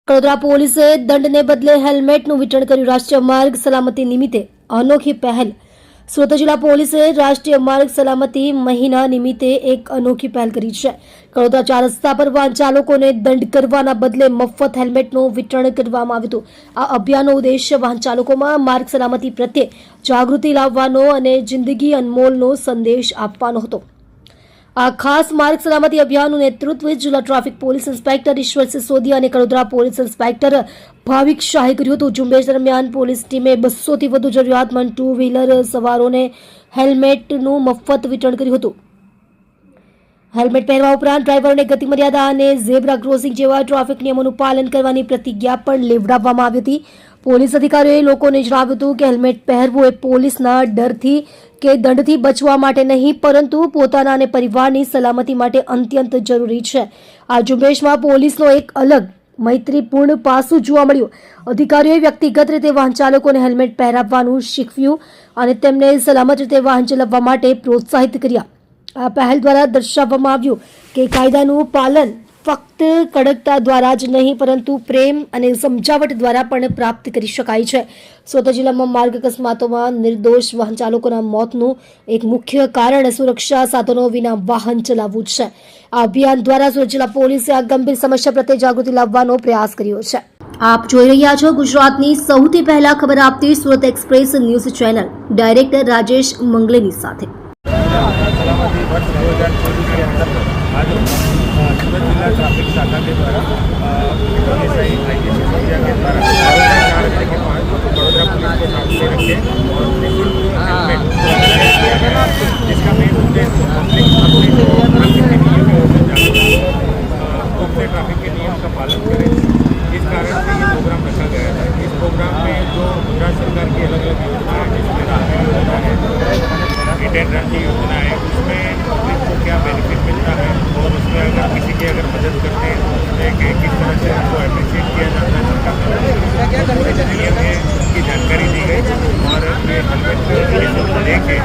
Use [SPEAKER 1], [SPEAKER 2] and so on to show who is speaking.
[SPEAKER 1] વડોદરા પોલીસે દંડને બદલે હેલ્મેટનું વિતરણ કર્યું. રાષ્ટ્રીય માર્ગ સલામતી નિમિત્તે અનોખી પહેલ. સુરત જિલ્લા પોલીસે રાષ્ટ્રીય માર્ગ સલામતી મહિના નિમિત્તે એક અનોખી પહેલ કરી છે. વડોદરા 4 રસ્તા પર વાહન ચાલકોને દંડ કરવાના બદલે મફત હેલ્મેટનું વિતરણ કરવામાં આવ્યું હતું. આ અભિયાનનો ઉદ્દેશ્ય વાહન ચાલકોમાં માર્ગ સલામતી પ્રત્યે જાગૃતિ લાવવાનો અને જિંદગી અનમોલનો સંદેશ આપવાનો હતો. આ ખાસ માર્ગ સલામતી અભિયાનનું નેતૃત્વ જિલ્લા ટ્રાફિક પોલીસ ઇન્સ્પેક્ટર ઈશ્વર સિસોદિયા અને વડોદરા પોલીસ ઇન્સ્પેક્ટર ભાવિક શાહે કર્યું હતું. ઝુંબેશ દરમિયાન પોલીસ ટીમે 200 થી વધુ જરૂરિયાતમંદ ટુ વ્હીલર સવારોને હેલ્મેટનું મફત વિતરણ કર્યું હતું. હેલ્મેટ પહેરવા ઉપરાંત ડ્રાઈવરોને ગતિ મર્યાદા અને ઝેબ્રા ક્રોસિંગ જેવા ટ્રાફિક નિયમોનું પાલન કરવાની પ્રતિજ્ઞા પણ લેવડાવવામાં આવી હતી. પોલીસ અધિકારીઓએ લોકોને જણાવ્યું હતું કે હેલ્મેટ પહેરવું એ પોલીસના ડરથી કે દંડથી બચવા માટે નહીં, પરંતુ પોતાના અને પરિવારની સલામતી માટે અત્યંત જરૂરી છે. આ ઝુંબેશમાં પોલીસનો એક અલગ મૈત્રીપૂર્ણ પાસું જોવા મળ્યું. અધિકારીઓએ વ્યક્તિગત રીતે વાહન ચાલકોને હેલ્મેટ પહેરાવવાનું શીખવ્યું અને તેમને સલામત રીતે વાહન ચલાવવા માટે પ્રોત્સાહિત કર્યા. આ પહેલ દ્વારા દર્શાવવામાં આવ્યું કે કાયદાનું પાલન ફક્ત કડકતા દ્વારા જ નહીં, પરંતુ પ્રેમ અને સમજાવટ દ્વારા પણ પ્રાપ્ત કરી શકાય છે. સુરત જિલ્લામાં માર્ગ અકસ્માતોમાં નિર્દોષ વાહન ચાલકોના મોતનું એક મુખ્ય કારણ સુરક્ષા સાધનો વિના વાહન ચલાવવું છે. આ અભિયાન દ્વારા સુરત જિલ્લા પોલીસે આ ગંભીર સમસ્યા પ્રત્યે જાગૃતિ લાવવાનો પ્રયાસ કર્યો છે. આપ જોઈ રહ્યા છો ગુજરાતની સૌથી પહેલા ખબર આપતી Surat express news channel, director Rajesh મંગલેની સાથે.
[SPEAKER 2] आज सूरत जिला ट्रैफिक शाखा के द्वारा एसआई आईजी सिसोदिया के द्वारा 4 बजे के बाद वडोदरा पुलिस को सामने रखे और निःशुल्क हेलमेट दिया गया, जिसका मेन उद्देश्य पब्लिक अपने जो ट्रैफिक के नियम है उनसे जागरूक अपने ट्रैफिक के नियम का पालन करें. इस कारण से ये प्रोग्राम रखा गया था. इस प्रोग्राम में जो गुजरात सरकार की अलग अलग योजना है, जिसमें राहत योजना है, हिट एंड रन की योजना है, उसमें पब्लिक को क्या बेनिफिट मिलता है और उसमें अगर किसी की अगर मदद करते हैं तो कि किस तरह से उनको अप्रिशिएट किया जाता है सरकार का नियम है, उसकी जानकारी दी गई और ये हेलमेट लेके